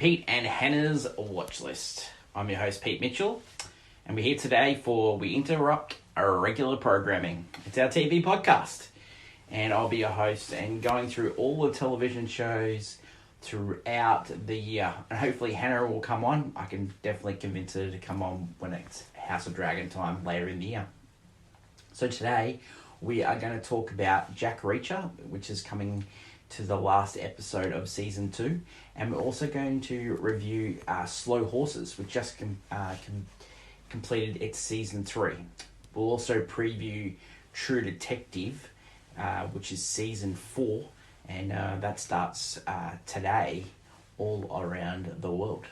Pete and Hannah's Watch List. I'm your host, Pete Mitchell, and we're here today for We Interrupt Our Regular Programming. It's our TV podcast, and I'll be your host and going through all the television shows throughout the year. And hopefully Hannah will come on. I can definitely convince her to come on when it's House of Dragon time later in the year. So today we are going to talk about Jack Reacher, which is coming to the last episode of season 2, and we're also going to review Slow Horses, which just completed its season 3. We'll also preview True Detective, which is season 4, and that starts today all around the world.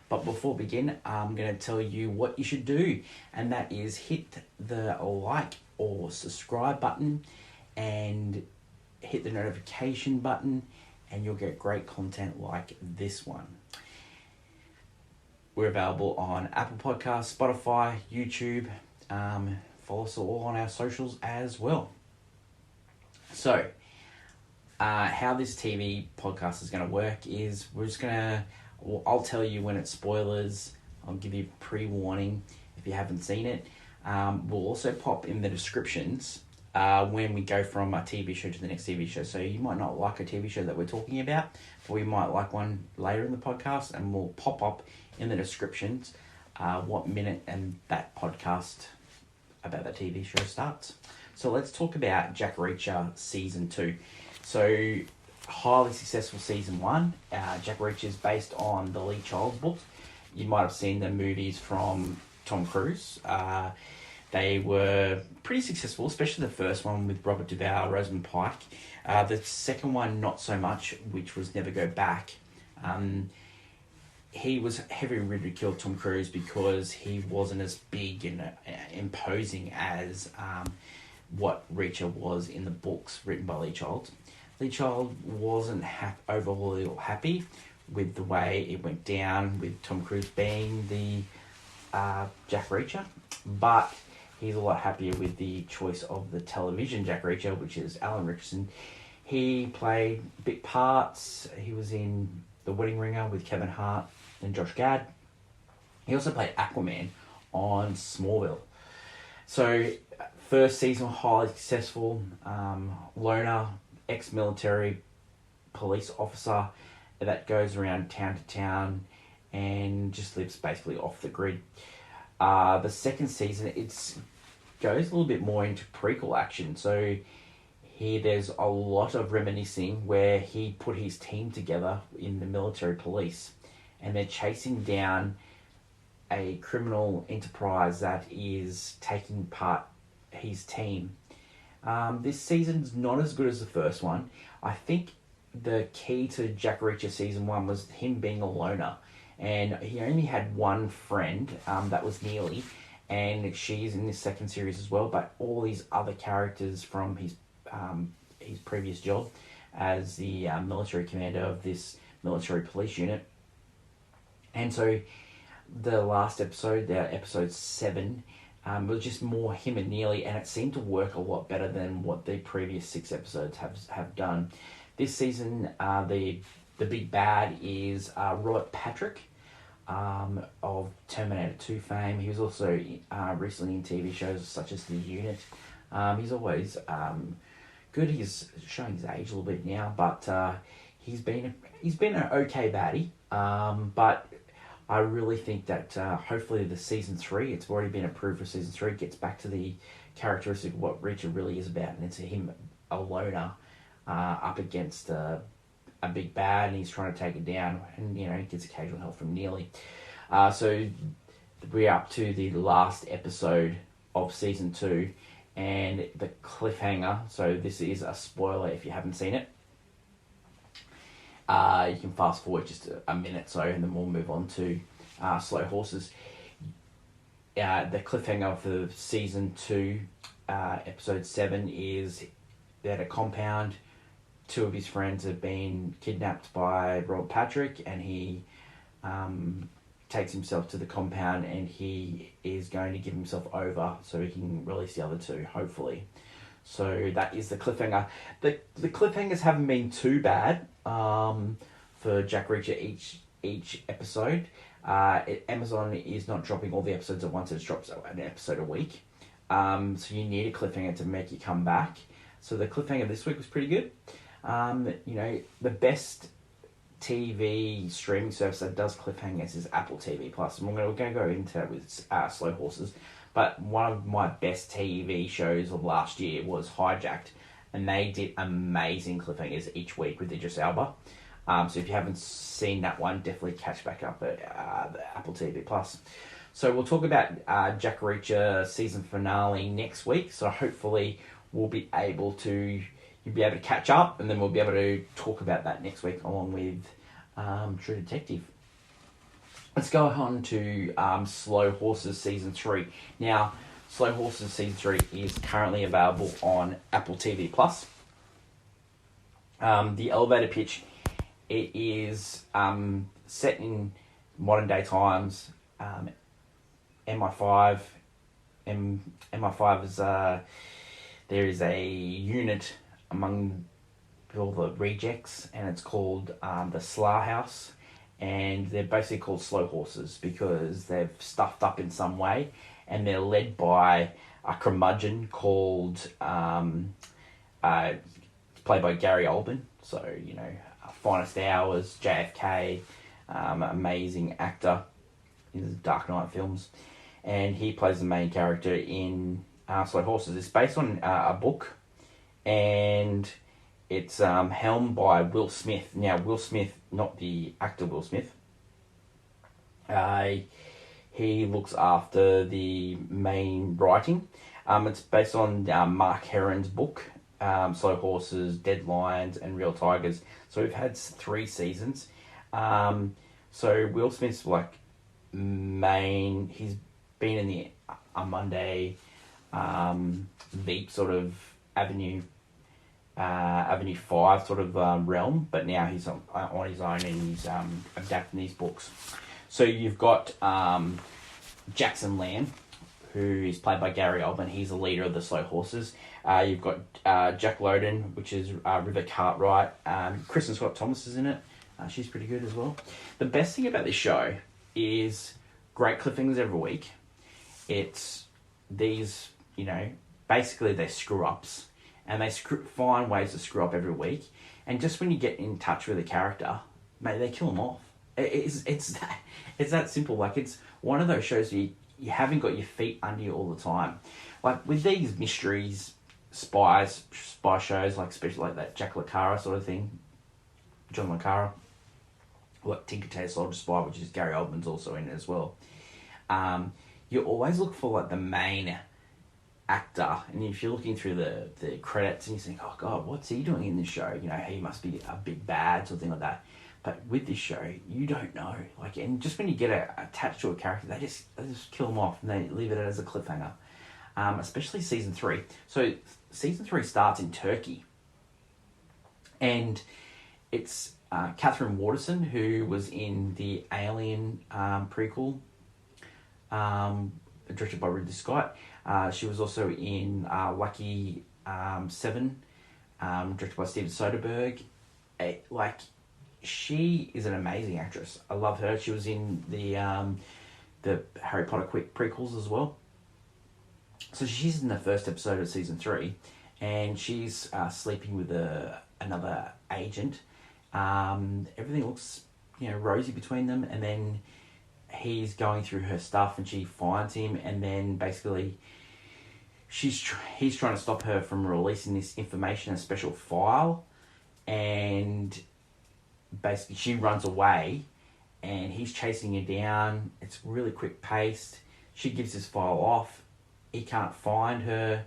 But before we begin, I'm going to tell you what you should do, and that is hit the like or subscribe button and hit the notification button, and you'll get great content like this one. We're available on Apple Podcasts, Spotify, YouTube. Follow us all on our socials as well. So, how this TV podcast is going to work is I'll tell you when it's spoilers. I'll give you pre-warning if you haven't seen it. We'll also pop in the descriptions when we go from a TV show to the next TV show. So you might not like a TV show that we're talking about, but we might like one later in the podcast, and we'll pop up in the descriptions what minute and that podcast about that TV show starts. So let's talk about Jack Reacher season 2. So highly successful season 1. Jack Reacher is based on the Lee Child's book. You might have seen the movies from Tom Cruise. They were pretty successful, especially the first one with Robert Duvall, Rosamund Pike. The second one, not so much, which was Never Go Back. He was heavily ridiculed, Tom Cruise, because he wasn't as big and imposing as what Reacher was in the books written by Lee Child. Lee Child wasn't overall happy with the way it went down with Tom Cruise being the Jack Reacher, but he's a lot happier with the choice of the television Jack Reacher, which is Alan Richardson. He played big parts. He was in The Wedding Ringer with Kevin Hart and Josh Gad. He also played Aquaman on Smallville. So, first season, highly successful. Loner, ex-military police officer that goes around town to town and just lives basically off the grid. The second season, goes a little bit more into prequel action. So here there's a lot of reminiscing where he put his team together in the military police, and they're chasing down a criminal enterprise that is taking part his team. This season's not as good as the first one. I think the key to Jack Reacher season 1 was him being a loner. And he only had one friend, that was Neely, and she's in this second series as well. But all these other characters from his previous job as the military commander of this military police unit. And so the last episode, episode 7, was just more him and Neely, and it seemed to work a lot better than what the previous 6 episodes have done. This season, the big bad is Robert Patrick, of Terminator 2 fame. He was also recently in TV shows such as The Unit. He's always good. He's showing his age a little bit now, but he's been an okay baddie. But I really think that hopefully the season 3, it's already been approved for season 3, gets back to the characteristic of what Reacher really is about, and it's him, a loner, up against a big bad, and he's trying to take it down, and he gets occasional help from Neely. So we're up to the last episode of season 2, and the cliffhanger. So this is a spoiler if you haven't seen it. You can fast forward just a minute, and then we'll move on to Slow Horses. The cliffhanger for season 2, episode 7, is that a compound. 2 of his friends have been kidnapped by Robert Patrick, and he takes himself to the compound, and he is going to give himself over so he can release the other 2, hopefully. So that is the cliffhanger. The cliffhangers haven't been too bad for Jack Reacher each episode. Amazon is not dropping all the episodes at once; it drops an episode a week. So you need a cliffhanger to make you come back. So the cliffhanger this week was pretty good. The best TV streaming service that does cliffhangers is Apple TV Plus, and we're going to go into that with Slow Horses. But one of my best TV shows of last year was Hijacked, and they did amazing cliffhangers each week with Idris Elba. So if you haven't seen that one, definitely catch back up at the Apple TV Plus. So we'll talk about Jack Reacher season finale next week. So hopefully you'll be able to catch up, and then we'll be able to talk about that next week along with True Detective. Let's go on to Slow Horses Season 3. Now, Slow Horses Season 3 is currently available on Apple TV+. The elevator pitch, it is set in modern day times. MI5 is, there is a unit among all the rejects, and it's called the Slar House, and they're basically called slow horses because they've stuffed up in some way, and they're led by a curmudgeon called played by Gary Oldman. So Finest Hours, JFK, amazing actor in the Dark Knight films, and he plays the main character in Slow Horses. It's based on a book, and it's helmed by Will Smith. Now, Will Smith, not the actor Will Smith. He looks after the main writing. It's based on Mark Herron's book, Slow Horses, Dead Lions, and Real Tigers. So we've had 3 seasons. So Will Smith's he's been in the Monday Veep sort of Avenue 5 sort of realm, but now he's on his own, and he's adapting these books. So you've got Jackson Lamb, who is played by Gary Oldman. He's the leader of the Slow Horses. You've got Jack Lowden, which is River Cartwright. Kristen Scott Thomas is in it. She's pretty good as well. The best thing about this show is great cliffhangers every week. It's these, basically they're screw-ups, and they find ways to screw up every week. And just when you get in touch with a character, mate, they kill them off. It's that simple. It's one of those shows you haven't got your feet under you all the time. With these mysteries, spy shows, especially like that Jack LaCara sort of thing, John LaCara, Tinker Tailor Soldier Spy, which is Gary Oldman's also in it as well. You always look for the main actor, and if you're looking through the credits and you think, oh god, what's he doing in this show? He must be a big bad, something like that. But with this show, you don't know. And just when you get attached to a character, they just kill them off, and they leave it as a cliffhanger. Especially season 3. So season 3 starts in Turkey, and it's Catherine Waterston, who was in the Alien prequel, directed by Ridley Scott. She was also in Lucky 7, directed by Steven Soderbergh. She is an amazing actress. I love her. She was in the Harry Potter prequels as well. So she's in the first episode of season 3, and she's sleeping with another agent. Everything looks rosy between them, and then he's going through her stuff, and she finds him, and then basically he's trying to stop her from releasing this information, a special file, and basically she runs away, and he's chasing her down. It's really quick paced. She gives this file off. He can't find her,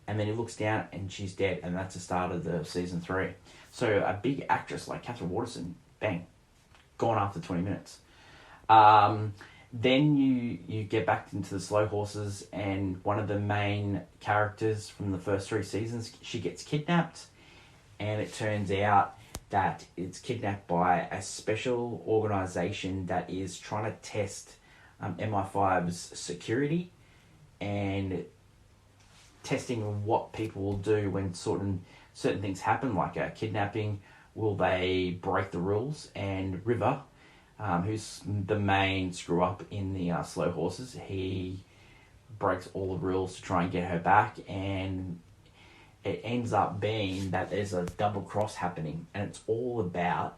and then he looks down and she's dead, and that's the start of the season 3. So a big actress like Catherine Waterston, bang, gone after 20 minutes. Then you get back into the Slow Horses, and one of the main characters from the first 3 seasons, she gets kidnapped, and it turns out that it's kidnapped by a special organisation that is trying to test MI5's security, and testing what people will do when certain things happen, like a kidnapping. Will they break the rules? And River, who's the main screw up in the Slow Horses. He breaks all the rules to try and get her back, and it ends up being that there's a double cross happening, and it's all about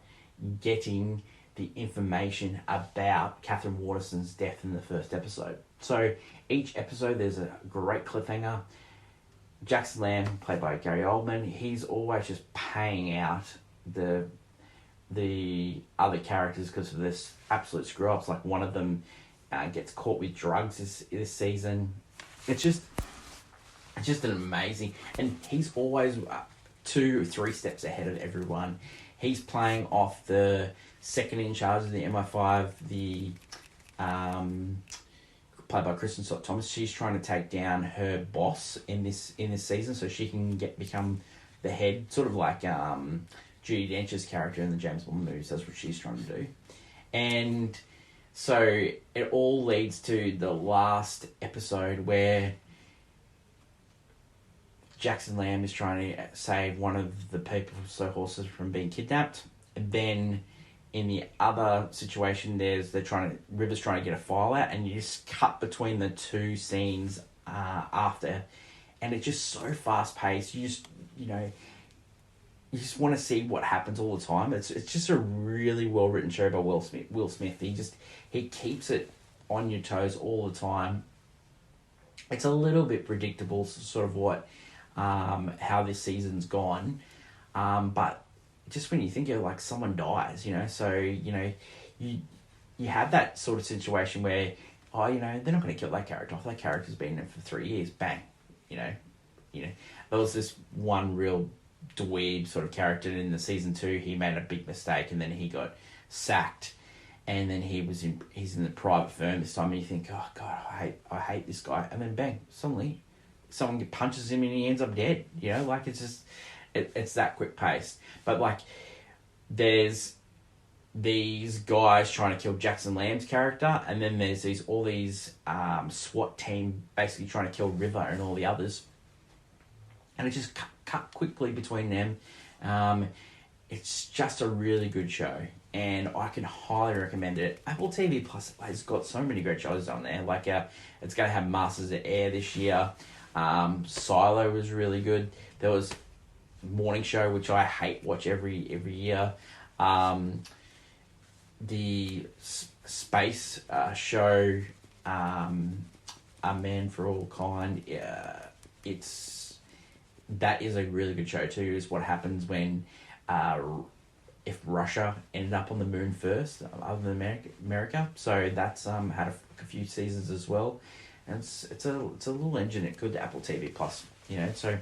getting the information about Catherine Waterston's death in the first episode. So each episode there's a great cliffhanger. Jackson Lamb, played by Gary Oldman, he's always just paying out the other characters because of this absolute screw ups. Like one of them gets caught with drugs this season. It's just an amazing, and he's always 2-3 steps ahead of everyone. He's playing off the second in charge of the MI5, the played by Kristen Scott Thomas. She's trying to take down her boss in this season so she can become the head, sort of like Judi Dench's character in the James Bond movies. That's what she's trying to do. And so it all leads to the last episode where Jackson Lamb is trying to save one of the people from Slow Horses from being kidnapped. And then in the other situation, River's trying to get a file out, and you just cut between the two scenes after, and it's just so fast paced. You just want to see what happens all the time. It's just a really well written show by Will Smith. He keeps it on your toes all the time. It's a little bit predictable, sort of what how this season's gone, but just when you think of like someone dies, so you have that sort of situation where they're not going to kill that character off. That character's been there for 3 years. Bang, there was this one real dweeb sort of character in the season 2. He made a big mistake and then he got sacked, and then he's in the private firm this time, and you think, oh god, I hate this guy, and then bang, suddenly someone punches him and he ends up dead. Like it's just it's that quick pace. But like there's these guys trying to kill Jackson Lamb's character, and then there's all these SWAT team basically trying to kill River and all the others, and it just cut quickly between them. It's just a really good show, and I can highly recommend it. Apple TV Plus has got so many great shows on there. Like it's going to have Masters of Air this year. Silo was really good. There was Morning Show, which I watch every year. The space show, A Man for All Kind. That is a really good show too. Is what happens when if Russia ended up on the moon first, other than America. So that's had a few seasons as well, and it's a little engine. It's good to Apple TV Plus, So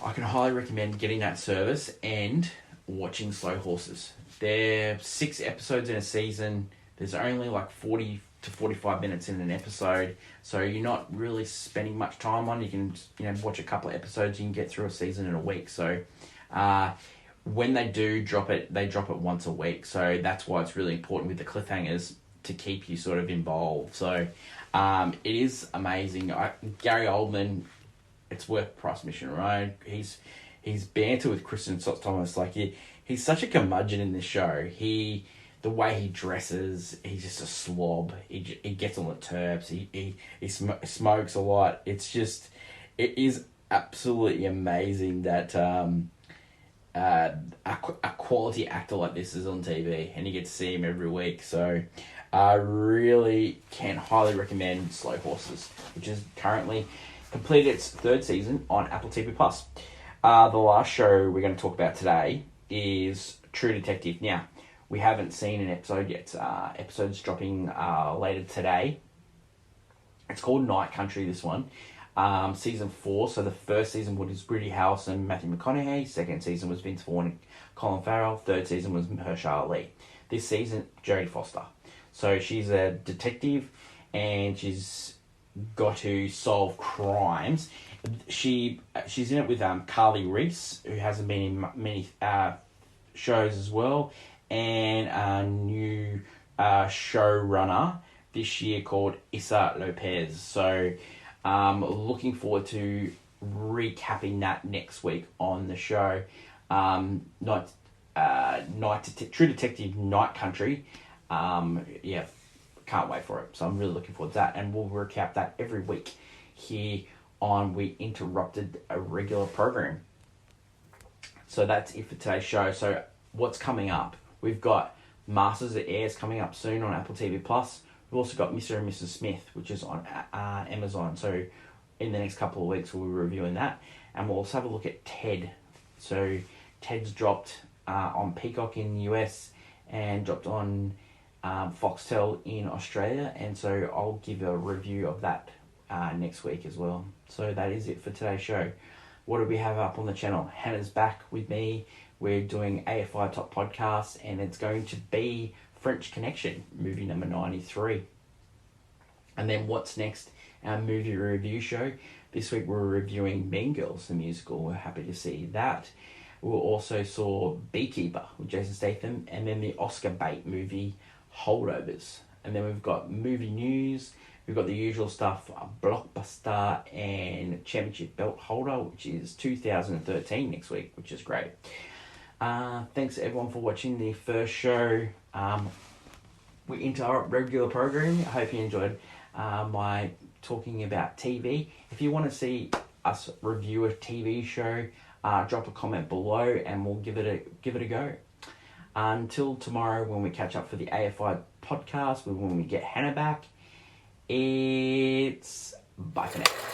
I can highly recommend getting that service and watching Slow Horses. There are 6 episodes in a season. There's only like 40 to 45 minutes in an episode, so you're not really spending much time on. You can watch a couple of episodes. You can get through a season in a week. So when they do drop it, they drop it once a week. So that's why it's really important with the cliffhangers to keep you sort of involved. So it is amazing. Gary Oldman, it's worth price admission, right? He's banter with Kristen Scott Thomas. Like he's such a curmudgeon in this show. The way he dresses, he's just a slob. He gets on the terps. He smokes a lot. It is absolutely amazing that a quality actor like this is on TV, and you get to see him every week. So I really can highly recommend Slow Horses, which is currently completed its 3rd season on Apple TV+. The last show we're going to talk about today is True Detective. Now, we haven't seen an episode yet. Episode's dropping later today. It's called Night Country, this one. Season 4. So the first season was Woody Harrelson, Matthew McConaughey. Second season was Vince Vaughn and Colin Farrell. Third season was Mahershala Ali. This season, Jodie Foster. So she's a detective, and she's got to solve crimes. She's in it with Carly Reese, who hasn't been in many shows as well, and a new showrunner this year called Issa Lopez. So looking forward to recapping that next week on the show. True Detective Night Country. Yeah, can't wait for it. So I'm really looking forward to that, and we'll recap that every week here on We Interrupted a Regular Program. So that's it for today's show. So what's coming up? We've got Masters of Airs coming up soon on Apple TV+. We've also got Mr. and Mrs. Smith, which is on Amazon. So in the next couple of weeks, we'll be reviewing that. And we'll also have a look at Ted. So Ted's dropped on Peacock in the US and dropped on Foxtel in Australia. And so I'll give a review of that next week as well. So that is it for today's show. What do we have up on the channel? Hannah's back with me. We're doing AFI Top Podcasts, and it's going to be French Connection, movie number 93. And then what's next? Our movie review show. This week we're reviewing Mean Girls, the musical. We're happy to see that. We also saw Beekeeper with Jason Statham, and then the Oscar bait movie Holdovers. And then we've got movie news. We've got the usual stuff, Blockbuster and Championship Belt Holder, which is 2013 next week, which is great. Thanks everyone for watching the first show. We interrupt regular programming. I hope you enjoyed my talking about TV. If you want to see us review a TV show, drop a comment below and we'll give it a go. Until tomorrow when we catch up for the AFI podcast, when we get Hannah back, it's bye for now.